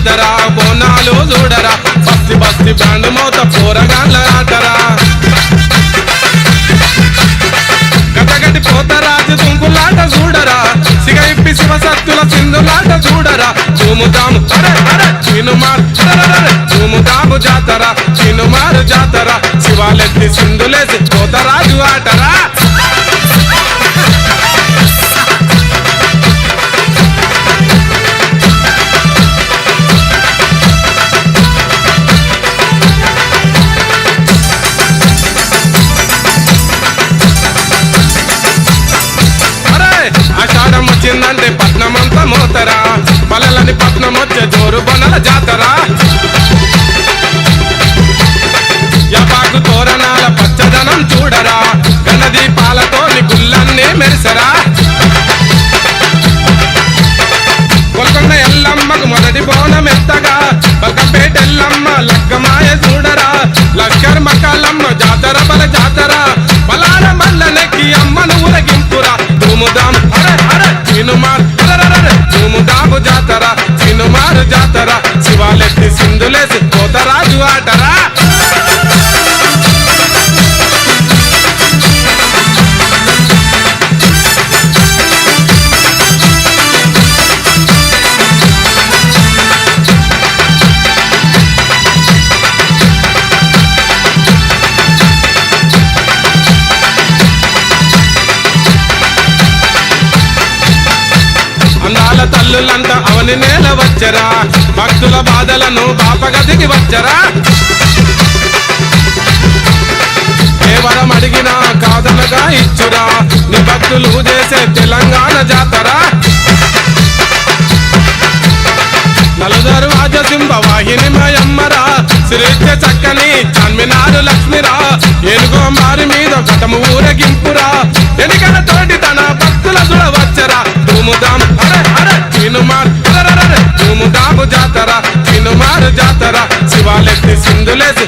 జాతర బోనాలు చూడరా బస్తి బస్తి బ్యాండ్ మోత పోరగాళ్ళ ఆటరా గటగటి పోతరాజు తుంకులాట చూడరా సిగ ఇప్పి శివసత్తుల సింధులాట చూడరా ధూముదాము అరే అరే చినుమారు ధూముదాము జాతర చినుమారు జాతర శివాలెత్తి సింధులేసి పోతరాజు ఆటరా ఆషాఢం వచ్చిందంటే పట్నమంతా మోతరా పల్లెలని పట్నం వచ్చే జోరు బొనల జాతర యాపాకు తోరణాల పచ్చదనం చూడరా గణదీపాలతోని గుళ్ళన్నీ మెరిసరా కొల్కొండ ఎల్లమ్మకు మొదటి బోనం ఎత్తగా బల్కంపేట ఎల్లమ్మ లగ్గమాయ చూడరా లష్కర్ మకాలమ్మ జాతర బల జాతర బలాల మల్లనెక్కి అమ్మను ఊరగింపురా ధూముదాం అరే అరే చినుమార్ ధూముదాము జాతర చినుమారు జాతర శివాలెత్తి సింధులేసి పోతరాజు ఆటరా అందాల తల్లులంతా అవని నేల వచ్చరా భక్తుల బాధలను బాపగదికి వచ్చరా కేవలం అడిగినా కాదనగా ఇచ్చురా నీ భక్తులు చేసే తెలంగాణ జాతర నలుదరు రాజసింహ వాహిని మయమ్మరా శ్రీత్య చక్కని చార్మినారు లక్ష్మిరా ఏనుగో మారి మీద ఘటము ఊరగింపురా ఎనికల తోటి తన భక్తుల చూడవచ్చరా ధూముదాం అరే అరే చినుమార్ ధూముదాము జాతర చినుమారు జాతర శివాలెత్తి సింధులేసి